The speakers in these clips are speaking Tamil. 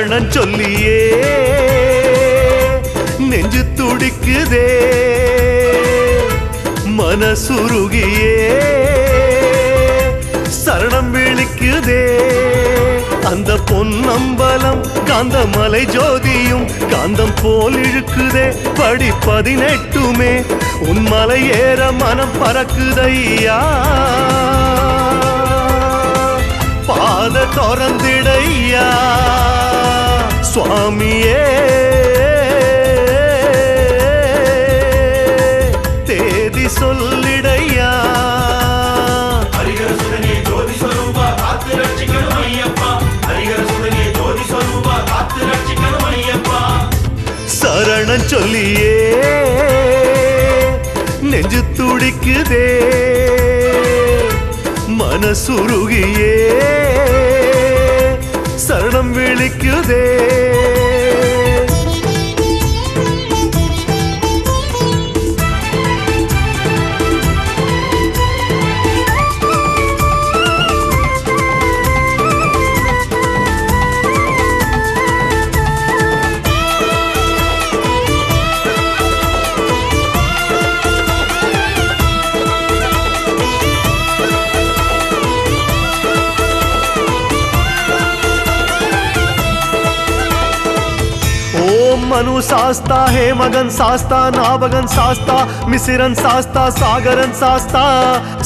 சரணம் சொல்லியே நெஞ்சு துடிக்குதே மனசுருகியே சரணம் விழிக்குதே அந்த பொன்னம்பலம் காந்தமலை ஜோதியும் காந்தம் போல் இழுக்குதே படி 18 உன் மலை ஏற மனம் பறக்குதையா பாத திறந்திடையா சுவாமியே தேதி சொல்லிடையா சரணம் சொல்லியே நெஞ்சு துடிக்குதே மனசுருகியே சரணம் விழிக்குதே मनु सास्ता हे मगन सास्ता नाबगन सास्ता मिसिरन सास्ता सागरन सास्ता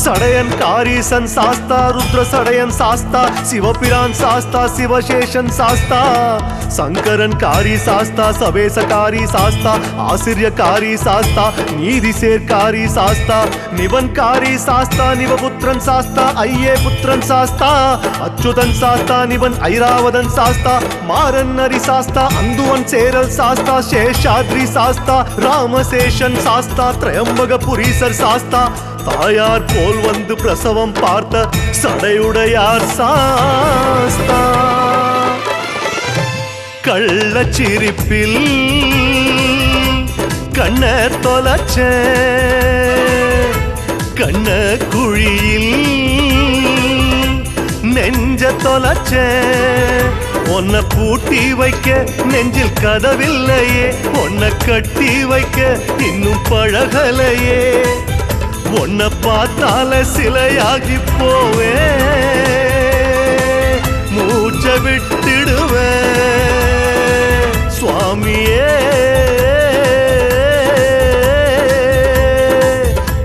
सडयन कारीसन सास्ता रुद्र सडयन सास्ता शिवपिरान सास्ता शिवशेषन सास्ता शंकरन कारी सास्ता सवेसकारी सास्ता आश्चर्यकारी सास्ता नीदिसेरकारी सास्ता निवनकारी सास्ता निवपुत्रन सास्ता अय्ये पुत्रन सास्ता अच्युतन सास्ता निवन ऐरावदन सास्ता मारन नरि सास्ता अंदुवन सेरल सास्ता शेषाद्रि सास्ता रामशेषन सास्ता त्रयंबकपुरीसर सास्ता तायार पोल वंदु प्रसवम पार्थ सடையுடையார் सास्ता कள்ளச்சிரிப்பில் கண்ண தொலைச்ச கண்ண குழியில் நெஞ்ச தொலைச்ச உன்னை பூட்டி வைக்க நெஞ்சில் கதவில்லையே உன்னை கட்டி வைக்க இன்னும் பழகலையே உன்னை பார்த்தால சிலையாகி போவே மூச்ச விட்டுடுவே சுவாமியே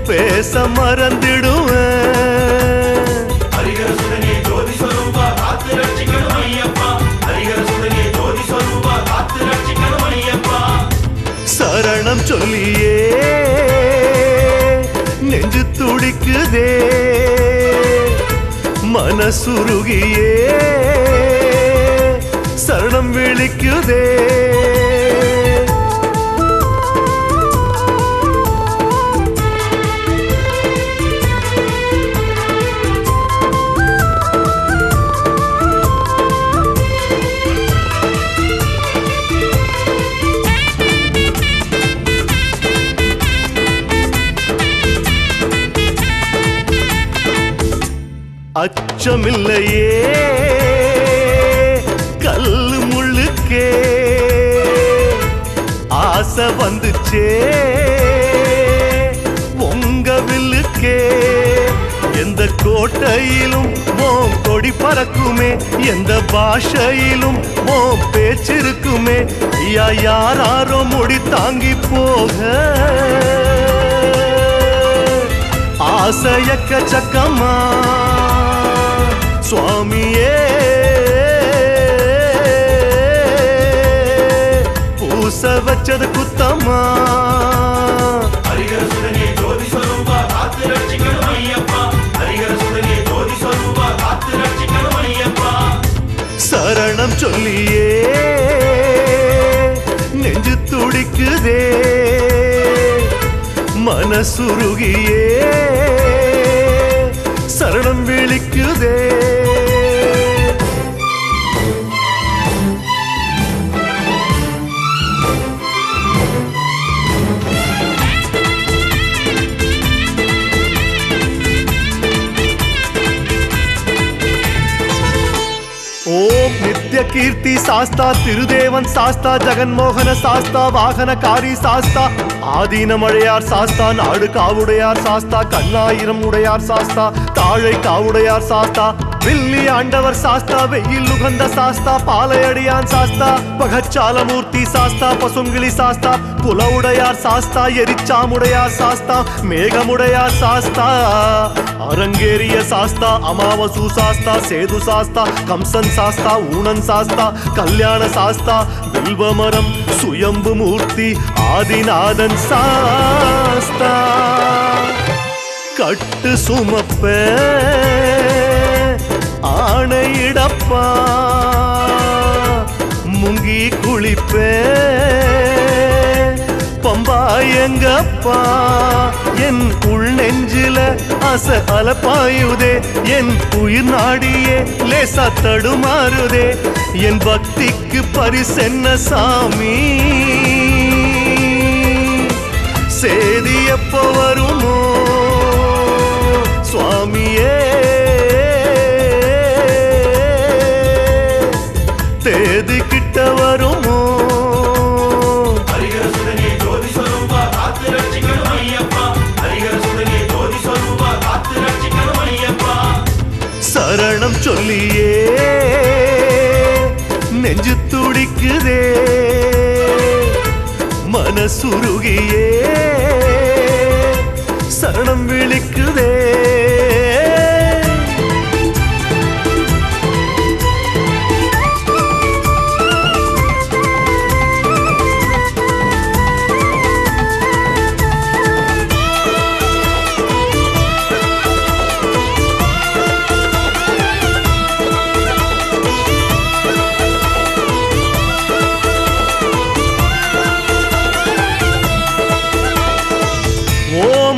பேச மறந்துடுவே சரணம் சொல்லியே நெஞ்சு துடிக்குதே மனசுருகியே சரணம் விழிக்குதே அச்சமில்லையே கல்லு முள்ளுக்கே ஆசை வந்துச்சே உங்க வில்லுக்கே எந்த கோட்டையிலும் ஓம் கொடி பறக்குமே எந்த பாஷையிலும் ஓம் பேச்சிருக்குமே ஐயா யாரோ முடி தாங்கி போக ஆசையக்க சக்கமா சுவாமியே பூச வச்சது குத்தமா சரணம் சொல்லியே நெஞ்சு துடிக்குதே மனசுருகியே சரணம் விழிக்குதே ஓம் நித்ய கீர்த்தி சாஸ்தா திருதேவன் சாஸ்தா ஜெகன்மோகன சாஸ்தா வாகனகாரி சாஸ்தா ஆதீன மழையார் சாஸ்தா நாடு காவுடையார் சாஸ்தா கண்ணாயிரம் உடையார் சாஸ்தா தாழை காவுடையார் சாஸ்தா வில்லி ஆண்டவர் சாஸ்தா வெயில் உகந்த சாஸ்தா பாலையடியான் சாஸ்தா பகச்சாலமூர்த்தி சாஸ்தா பசுங்கிளி சாஸ்தா புலவுடையார் சாஸ்தா எரிச்சாமுடையார் சாஸ்தா மேகமுடையார் சாஸ்தா அரங்கேறிய சாஸ்தா அமாவசு சாஸ்தா சேது சாஸ்தா கம்சன் சாஸ்தா ஊனன் சாஸ்தா கல்யாண சாஸ்தா வில்வமரம் சுயம்பு மூர்த்தி ஆதிநாதன் சாஸ்தா கட்டு சுமப்ப ஆணையிடப்பா முங்கி குளிப்பே பம்பா எங்கப்பா என் உள் நெஞ்சில அச அலப்பாயுதே என் உயிர் நாடியே லேசா தடுமாறுதே என் பக்திக்கு பரிசென்ன சாமி சேதி எப்போ வருமோ சுவாமியே தேதி கிட்ட வருமோ சரணம் சொல்லியே நெஞ்சு துடிக்குதே மனசுருகியே சரணம் விழிக்குதே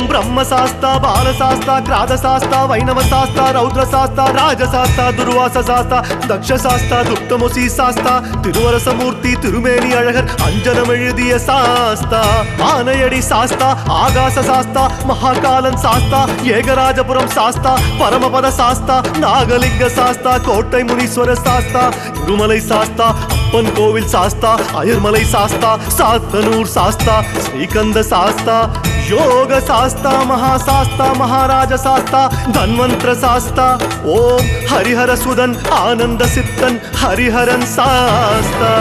ब्रह्मशास्ता बालशास्ता क्रादशास्ता वैनवशास्ता रौद्रशास्ता राजशास्ता दुर्वासशास्ता दक्षशास्ता दुप्तमुसी शास्ता तिरुवरसमूर्ति तिरुमेनी अழகர் அஞ்சனம் எழுதிய சாஸ்தா ஆனையடி சாஸ்தா ஆகாச சாஸ்தா மகாகாலன் சாஸ்தா ஏகராஜபுரம் சாஸ்தா பரமபத சாஸ்தா நாகலிங்க சாஸ்தா கோட்டை முனீஸ்வர சாஸ்தா இருமலை சாஸ்தா அப்பன் கோவில் சாஸ்தா அயர்மலை சாஸ்தா சாத்தனூர் சாஸ்தா ஸ்ரீகந்த சாஸ்தா योग शास्ता महाशास्ता महाराज शास्ता धन्वंत्र शास्ता ओम हरिहर सुदन आनंद सिद्धन हरिहरन शास्ता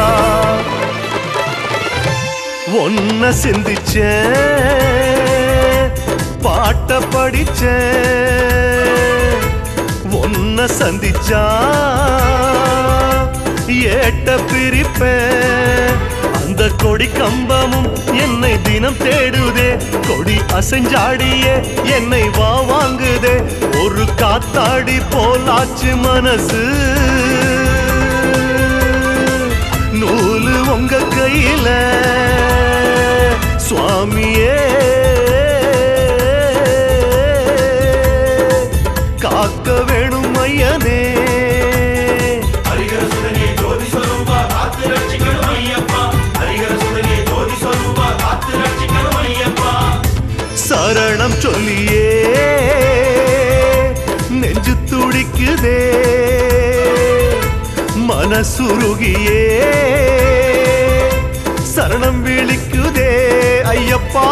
ஒன்ன சிந்திச்சேன் பாட்ட படிச்சேன் ஒன்ன சந்திச்சா ஏட்ட பிரிப்பேன் அந்த கொடி கம்பமும் என்னை தினம் தேடுதே கொடி அசைஞ்சாடியே என்னை வா வாங்குதே ஒரு காத்தாடி போலாச்சு மனசு நூலு உங்க கையில சுவாமியே காக்க வேணும் ஐயனே சரணம் சொல்லியே நெஞ்சு துடிக்குதே மனசுருகியே சரணம் விழிக்குதே ஐயப்பா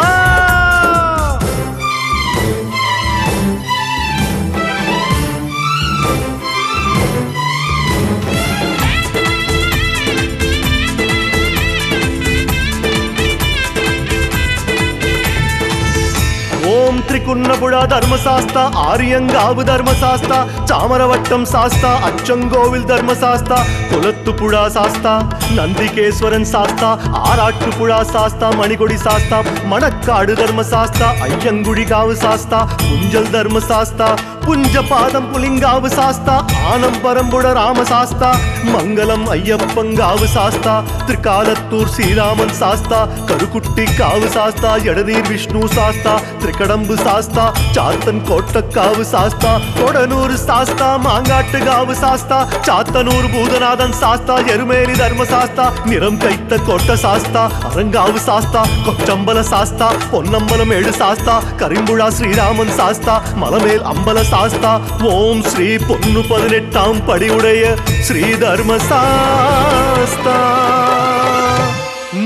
ஓம் திரிகுன்னபுழா தர்மசாஸ்தா ஆரியங்காவு தர்மசாஸ்தா சாமரவட்டம் சாஸ்தா அச்சங்கோவில் தர்மசாஸ்தா குலத்துப்புழா சாஸ்தா நந்திகேஸ்வரன் சாஸ்தா ஆராட்டுப்புழா சாஸ்தா மணிகொடி சாஸ்தா மணக்காடு தர்மசாஸ்தா ஐயங்குழிகாவு சாஸ்தா புஞ்சல் தர்மசாஸ்தா புஞ்சபாதம் புலிங்காவு சாஸ்தா ஆனம்பரம்புட ராமசாஸ்தா மங்களம் ஐயப்பங்காவு சாஸ்தா திரிகாலத்தூர் ஸ்ரீராமன் சாஸ்தா கருக்குட்டி காவு சாஸ்தா எடநீர் விஷ்ணு சாஸ்தா திரிகடம்பு சாஸ்தா சாத்தன் கோட்டக்காவு சாஸ்தா கொடனூர் சாஸ்தா மாங்காட்டு காவு சாஸ்தா சாத்தனூர் பூதநாதன் சாஸ்தா எருமேலி தர்மசாஸ்தா சாஸ்தா நிறம் கைத்த கோட்ட சாஸ்தா அரங்காவு சாஸ்தா கொச்சம்பல சாஸ்தா பொன்னம்பலம் 7 சாஸ்தா கரிம்புழா ஸ்ரீராமன் சாஸ்தா மலமேல் அம்பல சாஸ்தா ஓம் ஸ்ரீ பொன்னு 18ஆம் படியுடைய ஸ்ரீ தர்ம சாஸ்தா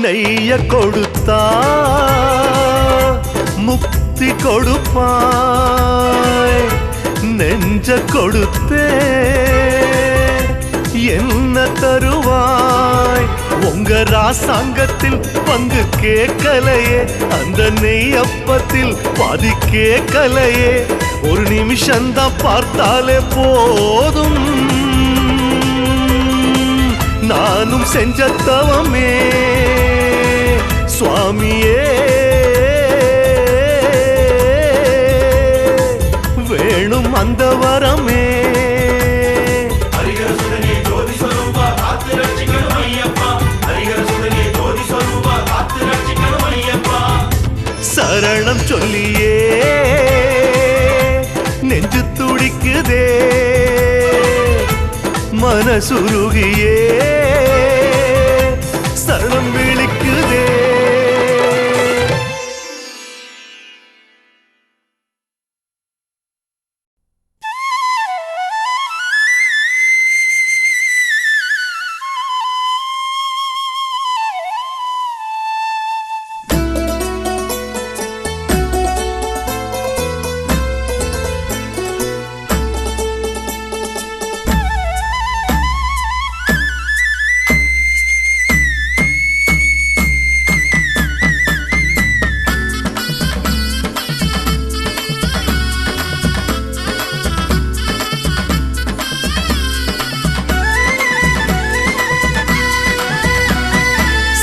நெய்ய கொடுத்தா முக்தி கொடுப்பாய் நெஞ்ச கொடுத்தே என்ன தருவாய் உங்க ராசாங்கத்தில் பங்கு கேட்கலையே அந்த நெய்யப்பத்தில் பாதி கேட்கலையே ஒரு நிமிஷம்தான் பார்த்தாலே போதும் நானும் செஞ்ச தவமே சுவாமியே வேணும் அந்த வரமே சரணம் சொல்லியே நெஞ்சு துடிக்குதே மனசுருகியே சரணம் விழிக்குதே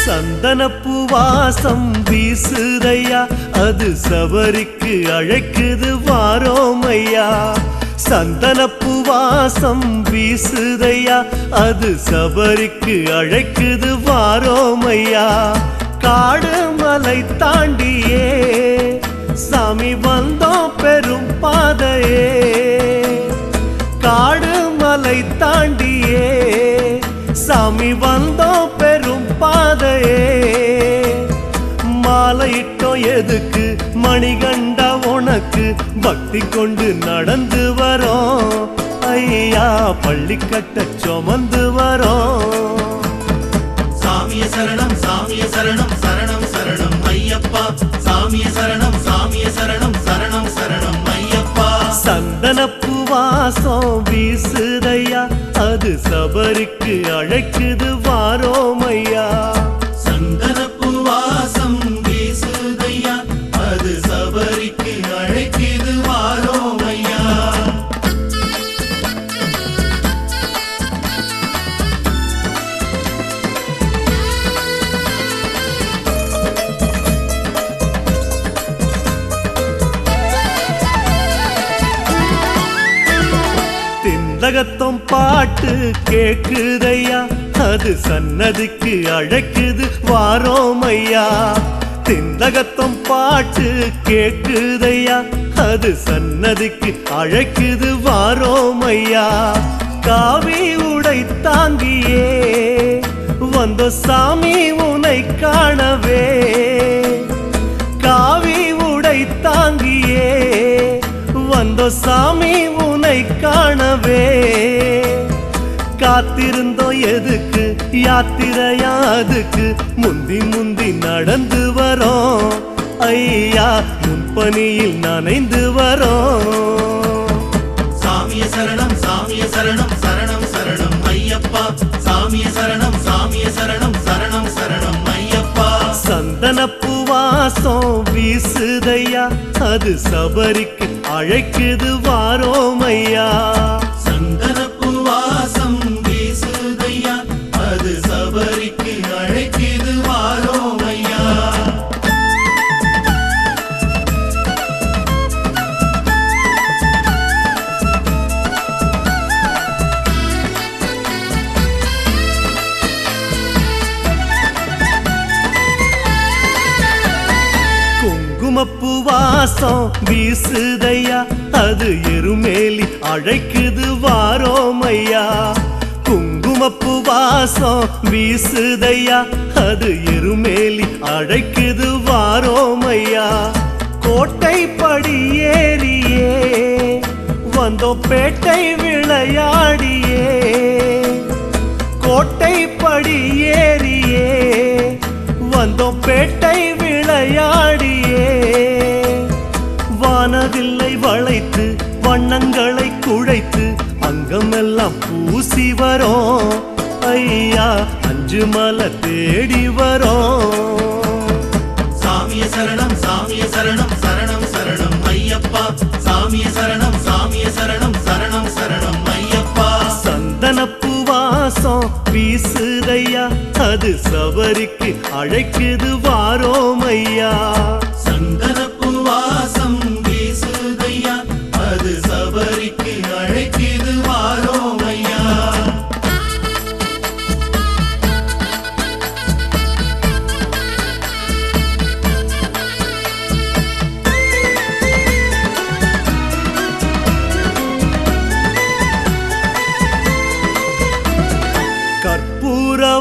சந்தனப்பூ வாசம் வீசுதையா அது சபரிக்கு அழைக்குது வாரோமையா சந்தனப்பூ வாசம் வீசுதையா அது சபரிக்கு அழைக்குது வாரோமையா காடு மலை தாண்டியே சாமி வந்தோம் பெரும் பாதையே காடு மலை தாண்டியே சாமி வந்தோம் பெரும் பாதையே மாலையிட்டோம் எதுக்கு மணிகண்டா உனக்கு பக்தி கொண்டு நடந்து வரோம் ஐயா பள்ளி கட்ட சுமந்து வரோம் சாமிய சரணம் சரணம் சரணம் ஐயப்பா சாமிய சரணம் சரணம் சரணம் ஐயப்பா சந்தனப்பூ வாசம் வீசுதையா அது சபரிக்கு அழைக்குது வாரோமையா சந்தனப்பூ வாசம் வீசுதையா அது சபரிக்கு அழைக்குது வாரோமையா திந்தகத்தம் பாட்டு கேக்குதையா அது சன்னதிக்கு அழைக்குது வாரோமையா திந்தகத்தம் பாட்டு கேக்குதையா அது சன்னதிக்கு அழைக்குது வாரோமையா காவி உடை தாங்கியே வந்த சாமி உனை காணவே காவி உடை தாங்கியே வந்த சாமி உனை காணவே காத்திருந்தோம் எதுக்கு யாத்திரையா அதுக்கு முந்தி முந்தி நடந்து வரோம் ஐயா முன்பனியில் நனைந்து வரோம் சாமிய சரணம் சரணம் ஐயப்பா சாமிய சரணம் சரணம் ஐயப்பா சந்தனப்பூ வாசம் வீசுதையா அது சபரிக்கு அழைக்குது வாரோமையா சந்தனப்பூ வாசம் வீசுதையா அது சபரிக்கு அழைக்குது வாரோமையா குங்குமப்பூ வாசம் வீசுதையா அது எருமேலி அழைக்குது வாரோமையா குங்கும குங்குமப்பூ வாசம் வீசுதையா, அது எருமேலி அழைக்குது வாரோமையா. கோட்டை படி ஏறியே வந்தோம் பேட்டை விளையாடியே, கோட்டை படி ஏறியே வந்தோம் பேட்டை விளையாடியே. வானவில்லை வளைத்து வண்ணங்களை குழைத்து அங்கமெல்லாம் பூசி வரோம் ஐயா, அஞ்சு மலை தேடி வரோம். சாமிய சரணம் சாமிய சரணம் சரணம் சரணம் ஐயப்பா, சாமிய சரணம் சாமிய சரணம் சரணம் சரணம் ஐயப்பா. சந்தனப்பூ வாசம் வீசுதையா, அது சபரிக்கு அழைக்குது வாரோமையா. சந்தனப்பூ வாசம் வீசுதையா, அது சபரிக்கு அழைக்குது வாரோமையா.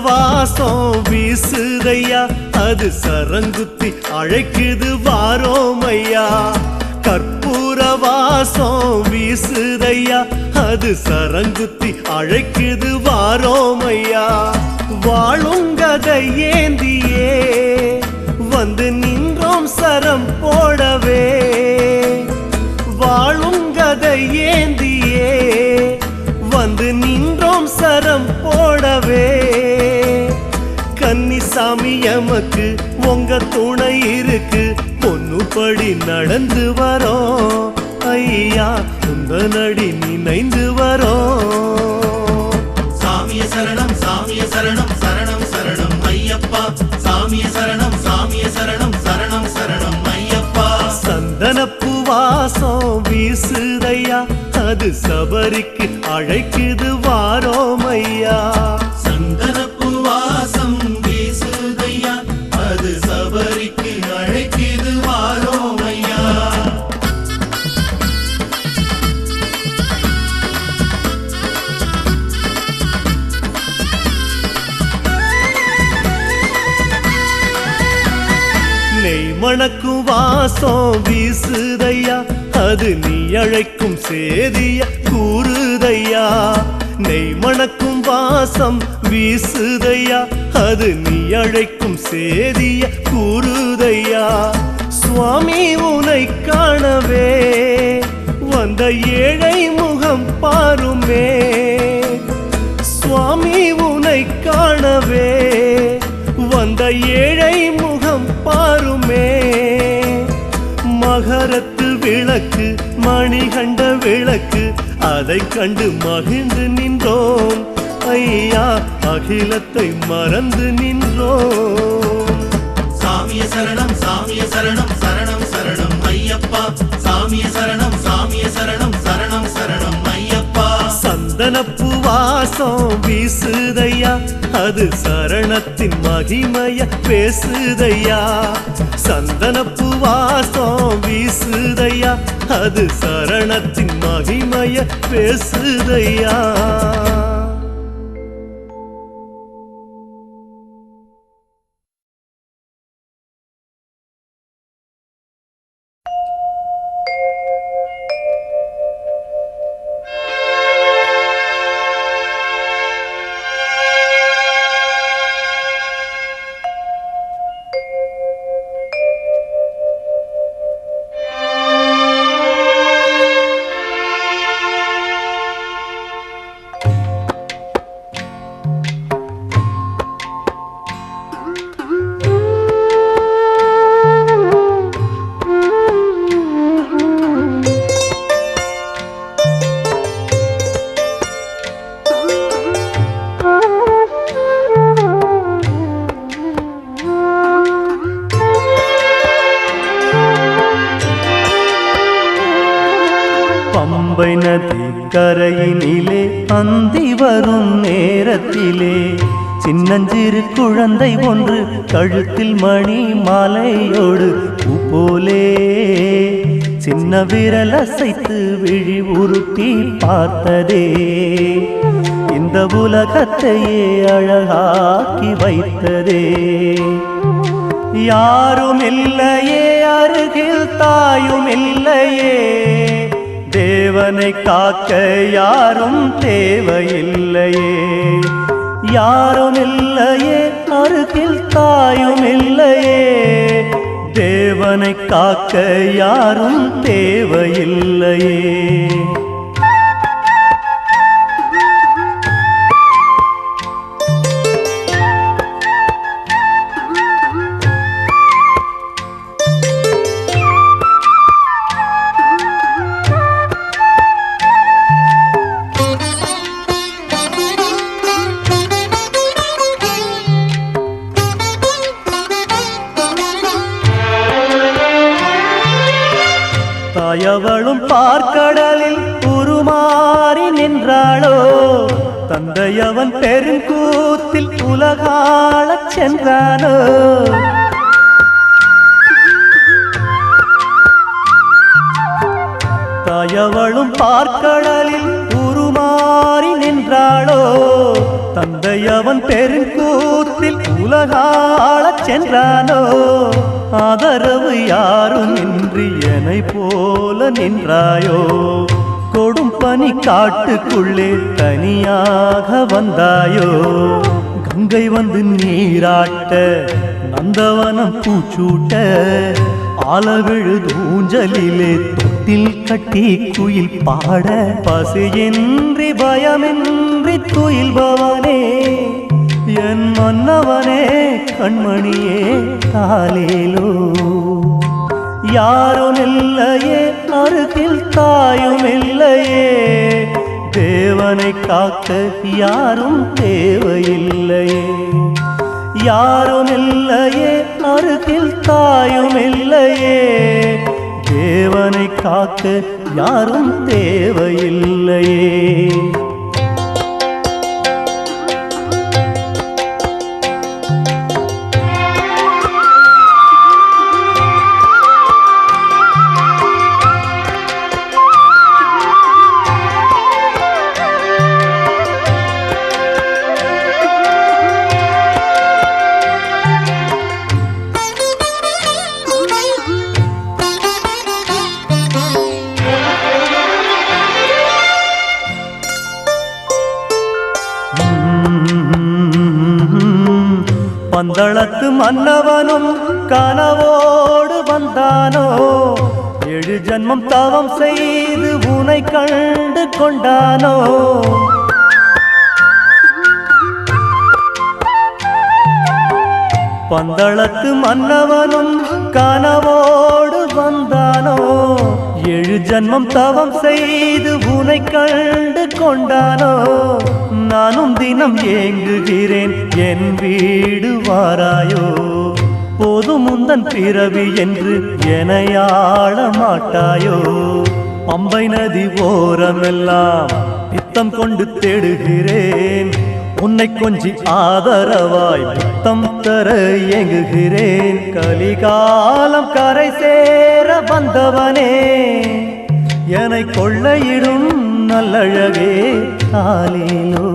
வாசம் வீசுதையா, அது சரங்குத்தி அழைக்குது வாரோமையா. கற்பூர வாசம் வீசுதையா, அது சரங்குத்தி அழைக்குது வாரோமையா. வாழுங்கதை ஏந்தியே வந்து நின்றோம் சரம் போடவே, வாழுங்கதை ஏந்தியே வந்து நின்றோம் சரம் போடவே. கன்னிசாமி எமக்கு உங்க துணை இருக்கு, பொண்ணுபடி நடந்து வரோம் ஐயா, உந்த நடி நினைந்து வரோம். சாமிய சரணம் சாமிய சரணம் சரணம் சரணம் ஐயப்பா, சாமிய சரணம் சாமிய சரணம் சரணம் சரணம் ஐயப்பா. சந்தனப்பூ வாசம் வீசுதையா, அது சபரிக்கு அழைக்குது வாரோமையா. சந்தனப்பூ வாசம் வீசுதையா, அது சபரிக்கு அழைக்குது வாரோமையா. நெய் மணக்கும் வாசம் வீசுதையா, அது நீ அழைக்கும் சேதிய கூறுதையா. நெய் மணக்கும் வாசம் வீசுதையா, அது நீ அழைக்கும் சேதிய கூறுதையா. சுவாமி உனை காணவே வந்த ஏழை முகம் பாருமே, சுவாமி உனை காணவே வந்த ஏழை முகம் பாருமே. மகரத்து விளக்கு மணிகண்ட விளக்கு, அதை கண்டு மகிழ்ந்து நின்றோம் ஐயா, அகிலத்தை மறந்து நின்றோம். சாமிய சரணம் சாமிய சரணம் சரணம் சரணம் ஐயப்பா, சாமிய சரணம் சாமிய சரணம் சரணம் சரணம் ஐயப்பா. சந்தனப்பூ வாசம் வீசுதையா, அது சரணத்தின் மகிமைய பேசுதையா. சந்தனப்பூ வாசம் வீசுதையா, அது சரணத்தின் மகிமைய பேசுதையா. பம்பை நதி கரையினிலே அந்தி வரும் நேரத்திலே சின்னஞ்சிறு குழந்தை ஒன்று கழுத்தில் மணி மாலையோடு பூ போலே சின்ன விரல் அசைத்து விழி உருட்டி பார்த்ததே. இந்த இந்த உலகத்தையே அழகாக்கி வைத்ததே. யாரும் இல்லையே அருகில் தாயும் இல்லையே, தேவனை காக்க யாரும் தேவையில்லையே. யாரும் இல்லையே அருகில் தாயும் இல்லையே, தேவனை காக்க யாரும் தேவையில்லையே. தாயவளும் பார்க்கடலில் உருமாறி நின்றாளோ, தந்தையவன் பெருங்கூத்தில் உலகாளச் சென்றானோ. தாயவளும் பார்க்கடலில் உருமாறி நின்றாளோ, தந்தையவன் பெருங்கூத்தில் உலகாளச் சென்றானோ. ஆதரவு யாரும் இன்றி என்னை போல நின்றாயோ, கொடும் பனி காட்டுக்குள்ளே தனியாக வந்தாயோ. கங்கை வந்து நீராட்ட, நந்தவனம் பூச்சூட்ட, ஆலவிழு ஊஞ்சலிலே தொட்டில் கட்டி குயில் பாட, பசியின்றி பயமின்றி துயில்பவனே என் மன்னவனே கண்மணியே தாலேலோ. யாரும் இல்லையே அருகில் தாயும் இல்லையே, தேவனை காக்க யாரும் தேவையில்லையே. யாரும் இல்லையே அருகில் தாயும் இல்லையே, தேவனை காக்க யாரும் தேவையில்லையே. பந்தளத்து மன்னவனும் கனவோடு வந்தானோ, 7 ஜன்மம் தவம் செய்து உனை கண்டு கொண்டானோ. பந்தளத்து மன்னவனும் கனவோடு வந்தானோ, 7 ஜன்மம் தவம் செய்து உனை கண்டு கொண்டானோ. நானும் தினம் ஏங்குகிறேன் என் வீடு வாராயோ, போதும் முந்தன் பிறவி என்று எனையாள மாட்டாயோ. பம்பை நதி ஓரமெல்லாம் பித்தம் கொண்டு தேடுகிறேன், உன்னை கொஞ்சி ஆதரவாய் முத்தம் தர ஏங்குகிறேன். கலிகாலம் கரை சேர வந்தவனே, என்னை கொள்ளையிடும் நல்லழகே தாலேலோ.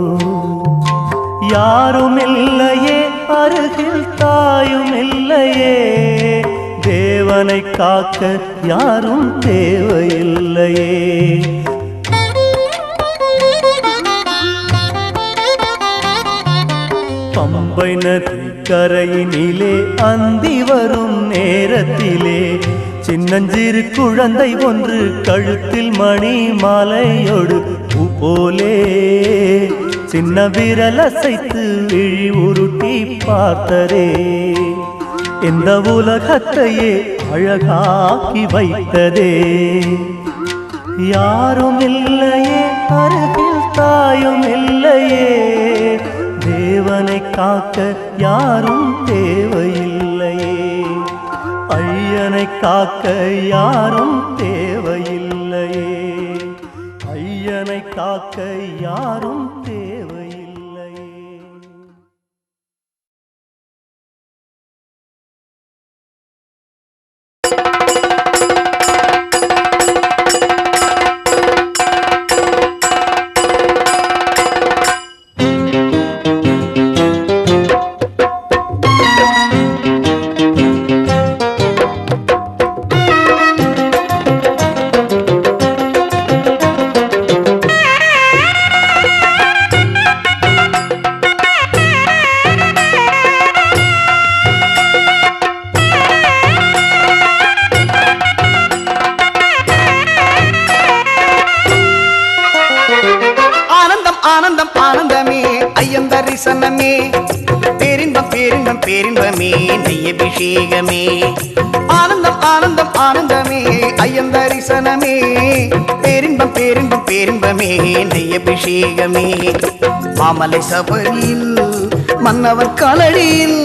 யாரும் இல்லையே அருகில் தாயும் இல்லையே, தேவனை காக்க யாரும் தேவையில்லையே. பம்பை நதி கரையினிலே அந்தி வரும் நேரத்திலே, சின்னஞ்சிறு குழந்தை ஒன்று கழுத்தில் மணி மாலையோடு பூ போலே, சின்ன விரல் அசைத்து விழி உருட்டி பார்த்ததே. இந்த உலகத்தையே அழகாக்கி வைத்ததே. யாரும் இல்லையே அருகில் தாயும் இல்லையே, தேவனை காக்க யாரும் தேவையில்லையே. ஐயனை காக்க யாரும் தேவையில்லையே, ஐயனை காக்க யாரும் தேவையில்லையே. நெய்யபிஷேகமே ஆனந்தம் ஆனந்தம் ஆனந்தமே ஐயன் தரிசனமே பேரின்பம் பேரின்பம் பேரின்பமே நெய்யபிஷேகமே மாமலை சபரியில் மன்னவன் காலடியில்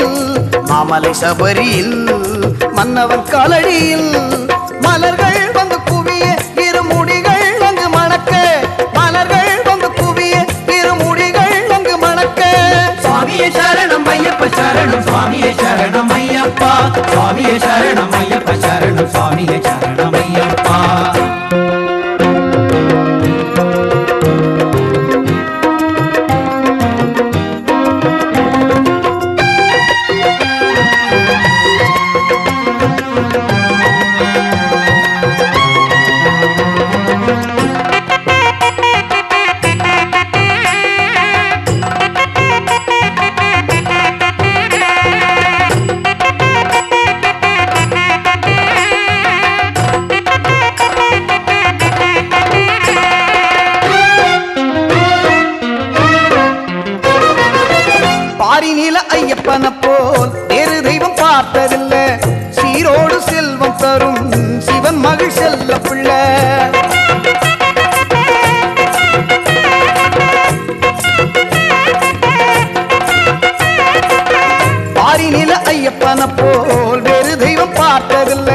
மாமலை சபரியில் மன்னவன் காலடியில் மலர்கள் வந்து குவிய இருமுடிகள் அங்கு மணக்க மலர்கள் வந்து குவிய இருமுடிகள் அங்கு மணக்க சுவாமியே சரணம் ஐயப்ப சரணம் சுவாமியே சரணம் ஐயப்பா சுவாமியே சரணம் ஐயப்ப சரணம் சுவாமியே சரணம் ஐயப்பா பாரிநில ஐயப்பன போல் வேறு தெய்வம் பார்த்ததில்ல சீரோடு செல்வம் தரும் சிவன் மகள் செல்ல பிள்ளை பாரிநில ஐயப்பன போல் வேறு தெய்வம் பார்த்ததில்ல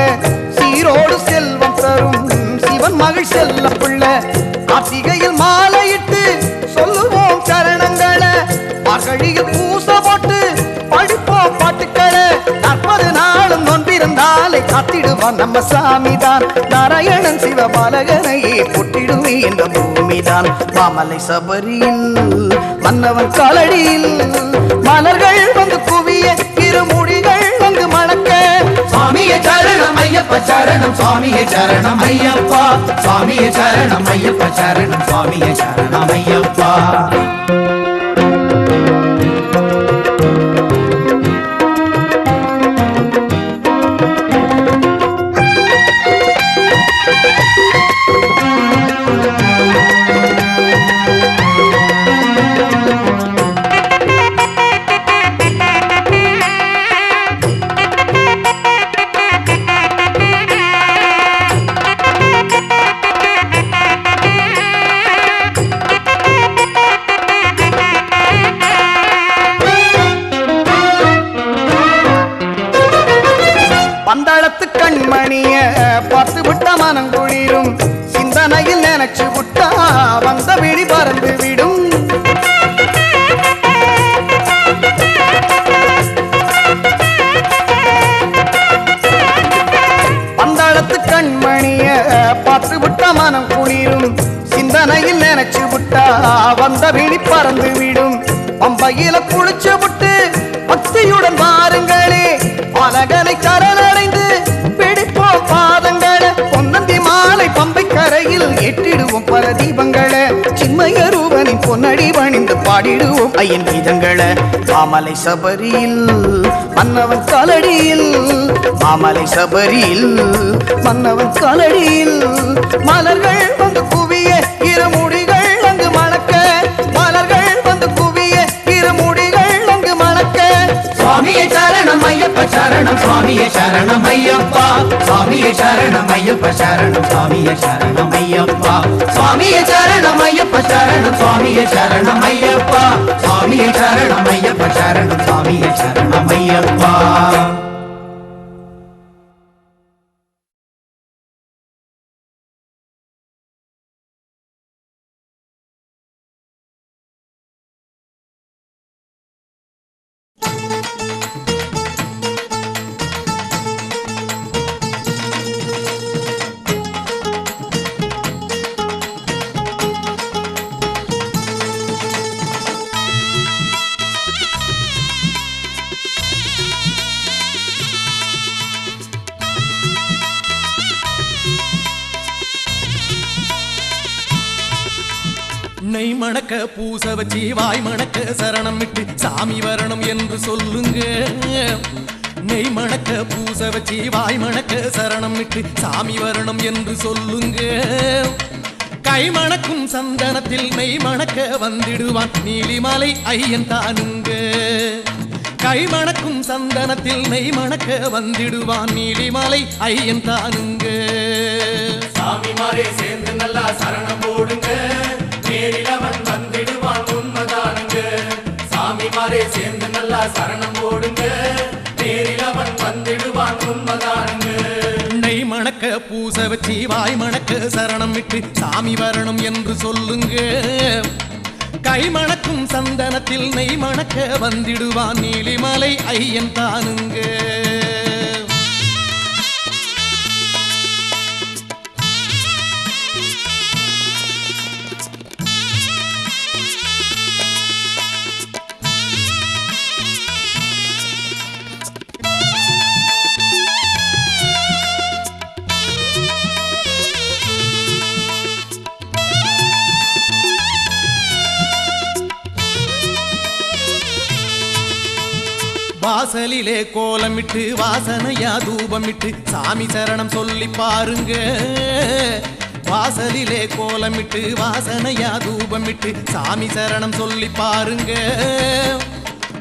சீரோடு செல்வம் தரும் சிவன் மகள் செல்ல பிள்ளை கார்த்திகையில் மாலையிட்டு சொல்லுவோம் சரணங்களை மார்கழியில் பூச போட்டு படிப்போம் பாட்டுக்களை 40 நாளும் நொன்பிருந்தாலே காத்திடுவான் நம்ம சாமிதான் நாராயணன் சிவபாலகனையே பொட்டிடுவே இந்த பூமிதான் மாமலை சபரியில் மன்னவன் காலடியில் மலர்கள் வந்து குவிய இருமுடிகள் அங்கு மணக்க சுவாமியே சரணம் ஐயப்ப சரணம் சுவாமியே சரணம் ஐயப்பா சுவாமியே சரணம் ஐயப்ப சரணம் சுவாமியே சரணம் ஐயப்பா பந்தளத்து கண்மணிய பார்த்து விட்ட மனம் குளிரும் சிந்தனையில் நினைச்சு விட்டா வந்த விழி பறந்து விடும் பந்தளத்து கண்மணிய பார்த்து விட்ட மனம் குளிரும் சிந்தனையில் நினைச்சு விட்டா வந்த விழி பறந்து விடும் பம்பையில குளிச்சு விட்டு பக்தியுடன் வாருங்களே பாலகனை சரணடைந்து பிடிப்போம் பாதங்களை பொன்னந்தி மாலை பம்பை கரையில் ஏற்றிடுவோம் பல தீபங்களை சின்மய ரூபனின் பொன்னடி பணிந்து பாடிடுவோம் ஐயன் கீதங்களை மாமலை சபரியில் மன்னவன் காலடியில் மாமலை சபரியில் மன்னவன் காலடியில் மலர்கள் வந்து குவிய இருமுடிகள் அங்கு மணக்க மலர்கள் வந்து குவிய இருமுடிகள் அங்கு மணக்க சுவாமியே சரணம் ஐயப்ப சரணம் சுவாமியே சரணம் ஐயப்பா சுவாமியே சரணம் ஐயப்ப சரணம் சுவாமியே சரணம் ஐயப்பா சுவாமியே சரணம் ஐயப்ப சரணம் சுவாமியே சரணம் ஐயப்பா சுவாமியே சரணம் ஐயப்ப சரணம் சுவாமியே சரணம் ஐயப்பா நெய் மணக்க பூச வச்சி வாய் மணக்க சரணம் விட்டு சாமி வரணும் என்று சொல்லுங்க. நெய் மணக்க பூச வச்சி வாய் மணக்க சரணம் விட்டு சாமி வரணும் என்று சொல்லுங்க. கை மணக்கும் சந்தனத்தில் நெய் மணக்க வந்திடுவான் நீலிமலை ஐயன் தானுங்க. கைமணக்கும் சந்தனத்தில் நெய் மணக்க வந்திடுவான் நீலிமலை ஐயன் தானுங்க. சாமிமாரே சேர்ந்து நல்லா சரணம் போடுங்க, நேரில் அவன் வந்திடுவான் உண்மைதானுங்க. சாமிமாரே சேர்ந்து நல்லா சரணம் போடுங்க, நேரில் அவன் வந்திடுவான் உண்மைதானுங்க. நெய் மணக்க பூச வச்சு வாய் மணக்க சரணம் விட்டு சாமி வரணும் என்று சொல்லுங்க. கை மணக்கும் சந்தனத்தில் நெய் மணக்க வந்திடுவான் நீலிமலை ஐயன் தானுங்க. வாசலிலே கோலமிட்டு வாசனையா தூபமிட்டு சாமி சரணம் சொல்லி பாருங்க. வாசலிலே கோலமிட்டு வாசனையா தூபமிட்டு சாமி சரணம் சொல்லி பாருங்க.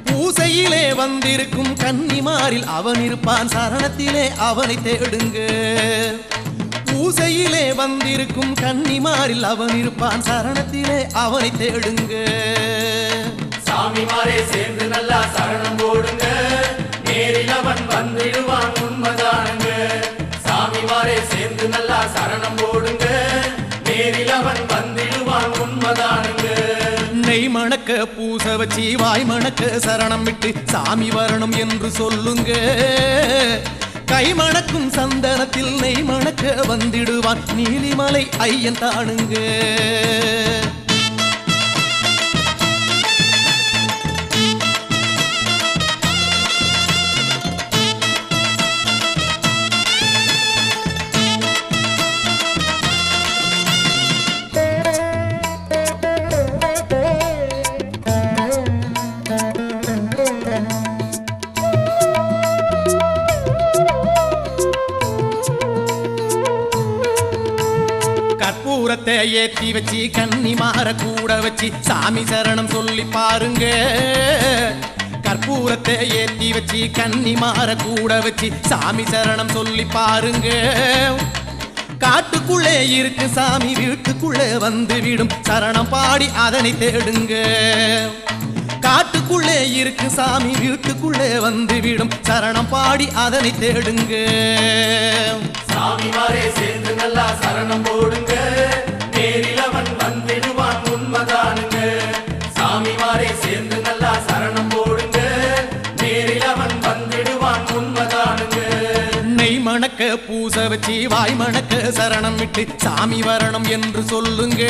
பூசையிலே வந்திருக்கும் கன்னிமாரில் அவன் இருப்பான், சரணத்திலே அவனை தேடுங்க. பூசையிலே வந்திருக்கும் கன்னிமாரில் அவன் இருப்பான், சரணத்திலே அவனை தேடுங்க. சாமிமாரே சேர்ந்து நல்லா சரணம் போடுங்க, நேரில் அவன் வந்திடுவான் உண்மைதானுங்க. சாமிமாரே சேர்ந்து நல்லா சரணம் போடுங்க, நேரில் அவன் வந்திடுவான் உண்மைதானுங்க. நெய் மணக்க பூச வச்சு வாய் மணக்க சரணம் விட்டு சாமி வரணும் என்று சொல்லுங்க. கை மணக்கும் சந்தனத்தில் நெய் மணக்க வந்திடுவான் நீலிமலை ஐயன் தானுங்க. கற்பூரத்தை ஏத்தி வச்சு கன்னிமார கூட வச்சு சாமி சரணம் சொல்லி பாருங்க. கற்பூரத்தை ஏத்தி வச்சு கன்னிமார கூட வச்சு சாமி சரணம் சொல்லி பாருங்க. காட்டுக்குள்ளே இருக்கு சாமி வீட்டுக்குள்ளே வந்து விடும், சரணம் பாடி அதனை தேடுங்க. காட்டுக்குள்ளே இருக்கு சாமி வீட்டுக்குள்ளே வந்து விடும், சரணம் பாடி அதனை தேடுங்க. சாமிமாரே சேர்ந்து நல்லா சரணம் போடுங்க, நேரில் அவன் வந்திடுவான் உண்மைதானுங்க. சாமிமாரே சேர்ந்து நல்லா சரணம் போடுங்க, நேரில் அவன் வந்திடுவான் உண்மைதானுங்க. நெய் மணக்க பூச வச்சு வாய் மணக்க சரணம் விட்டு சாமி வரணும் என்று சொல்லுங்க.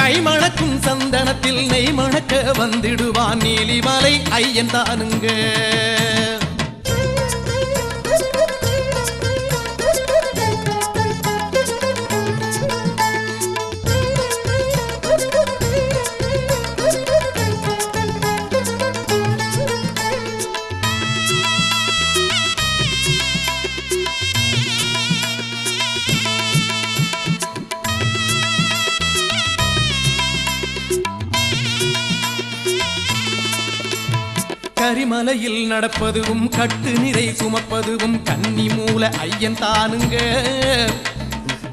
கை மணக்கும் சந்தனத்தில் நெய் மணக்க வந்திடுவான் நீலிமலை ஐயன் தானுங்க. கரிமலையில் நடப்பதுவும் கட்டு நிறை சுமப்பதுவும் கன்னி மூல ஐயன் தானுங்க.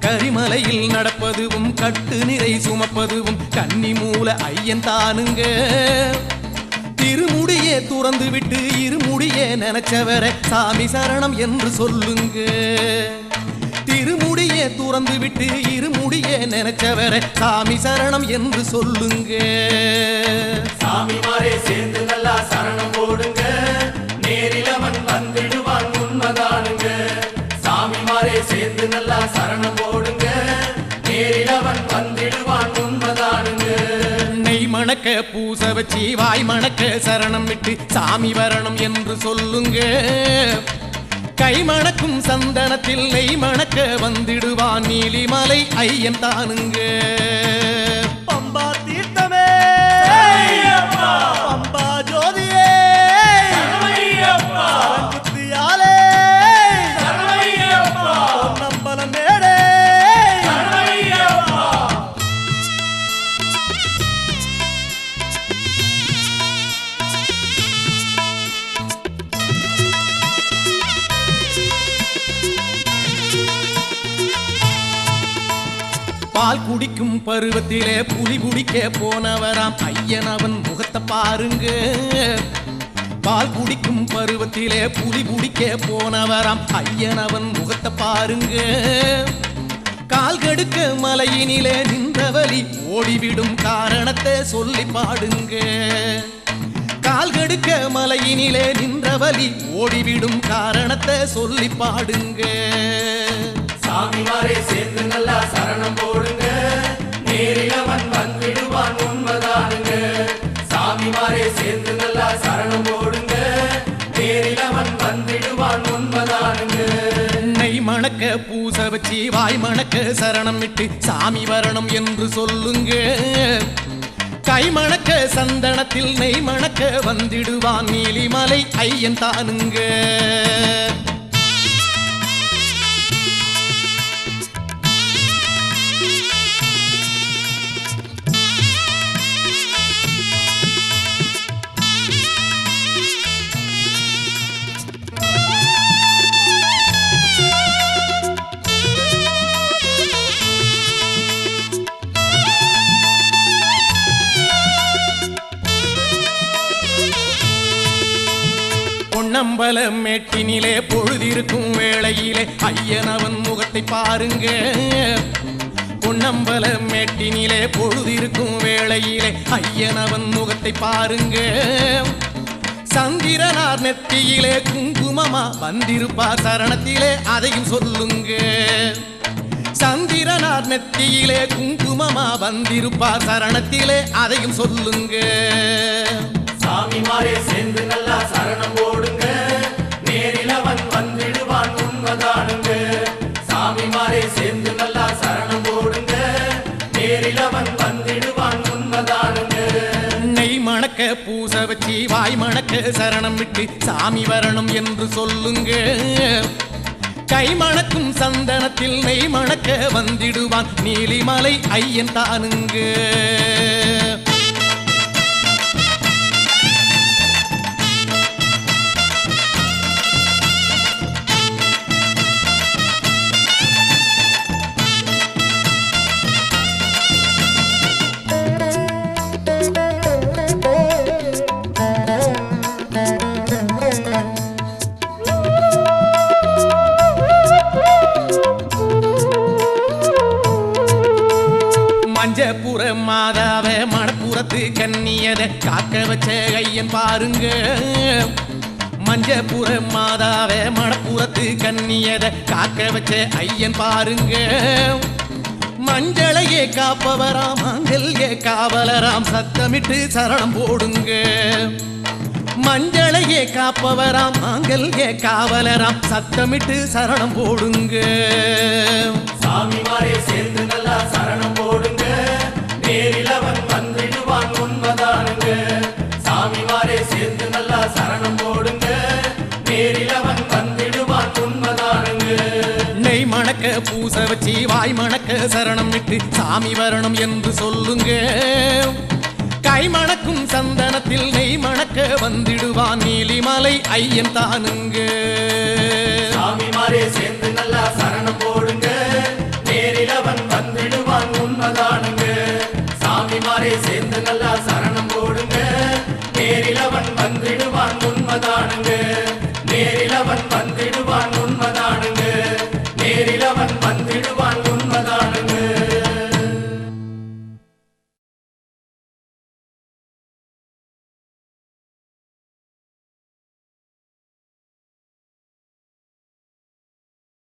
கரிமலையில் நடப்பதுவும் கட்டு நிறை சுமப்பதுவும் கன்னி மூல ஐயன் தானுங்க. திருமுடியே துறந்து விட்டு இருமுடியே நினைச்சவரை சாமி சரணம் என்று சொல்லுங்க. திருமுடியே துறந்து விட்டு இருமுடியே நினைச்சவரை சாமி சரணம் என்று சொல்லுங்க. சாமிமாரே சேர்ந்து நல்லா சரணம் போடுங்க, நேரில் அவன் வந்திடுவான் உண்மைதானுங்க. சாமிமாரே சேர்ந்து நல்லா சரணம் போடுங்க, நேரில் அவன் வந்திடுவான் உண்மைதானுங்க. நெய் மணக்க பூச வச்சு வாய் மணக்க சரணம் விட்டு சாமி வரணும் என்று சொல்லுங்க. கை மணக்கும் சந்தனத்தில் நெய் மணக்க வந்திடுவான் நீலிமலை ஐயன் தானுங்க. பம்பா தீர்த்தமே பம்பா ஜோதியே குத்தியாலே நம்பலம் மேடே பால் குடிக்கும் பருவத்திலே புலி குடிக்க போனவராம் ஐயன் அவன் முகத்தை பாருங்க பால் குடிக்கும் பருவத்திலே புலி குடிக்க போனவராம் ஐயன் அவன் முகத்தை பாருங்க கால் கடுக்க மலையினிலே நின்றவலி ஓடிவிடும் காரணத்தை சொல்லி பாடுங்க கால் கடுக்க மலையினிலே நின்றவலி ஓடிவிடும் காரணத்தை சொல்லி பாடுங்க சாமிமாரே சேர்ந்து நல்லா சரணம் போடுங்க நேரில் அவன் வந்துடுவான் உண்மைதானுங்க சாமிமாரே சேர்ந்து நல்லா சரணம் போடுங்க நேரில் அவன் வந்துடுவான் உண்மைதானுங்க நெய் மணக்க பூச வச்சு வாய் மணக்க சரணம் விட்டு சாமி வரணும் என்று சொல்லுங்க கை மணக்க சந்தனத்தில் நெய் மணக்க வந்திடுவான் நீலிமலை ஐயன் தானுங்க பொன்னம்பல மேட்டினிலே பொழுதிருக்கும் வேளையிலே ஐயன் அவன் முகத்தை பாருங்க பொன்னம்பல மேட்டினிலே பொழுதிருக்கும் வேளையிலே ஐயன் அவன் முகத்தை பாருங்க சந்திரனார் நெத்தியிலே குங்குமமா வந்திருப்பார் சரணத்திலே அதையும் சொல்லுங்க சந்திரனார் நெத்தியிலே குங்குமமா வந்திருப்பார் சரணத்திலே அதையும் சொல்லுங்க சாமிமாரே சேர்ந்து நல்லா சரணம் போடுங்க நேரில் அவன் வந்துடுவான் உண்மைதானுங்க சாமிமாரே சேர்ந்து நல்லா சரணம் போடுங்க நேரில் அவன் வந்துடுவான் உண்மைதானுங்க நெய் மணக்க பூச வச்சு வாய் மணக்க சரணம் விட்டு சாமி வரணும் என்று சொல்லுங்க கை மணக்கும் சந்தனத்தில் நெய் மணக்க வந்திடுவான் நீலிமலை ஐயன் தானுங்க மஞ்சப்புற மாதாவ மணப்புறத்து கண்ணியத காக்க வச்ச ஐயன் பாருங்க மஞ்சப்புற மாதாவ மணப்புறத்து கண்ணியத காக்க வச்ச ஐயன் பாருங்க மஞ்சளையே காப்பவராம் மாங்கல்யே காவலராம் சத்தமிட்டு சரணம் போடுங்க மஞ்சளையே காப்பவராம் மாங்கல்யே காவலராம் சத்தமிட்டு சரணம் போடுங்க சாமிமாரே சேர்ந்து நல்லா சரணம் போடுங்க நேரில் அவன் வந்துடுவான் உண்மைதானுங்க சாமிமாரே சேர்ந்து நல்லா சரணம் போடுங்க நேரில் அவன் வந்துடுவான் உண்மைதானுங்க நெய் மணக்க பூச வச்சு வாய் மணக்க சரணம் விட்டு சாமி வரணும் என்று சொல்லுங்க கை மணக்கும் சந்தனத்தில் நெய் மணக்க வந்திடுவான் நீலிமலை ஐயன் தானுங்க சாமிமாரே சேர்ந்து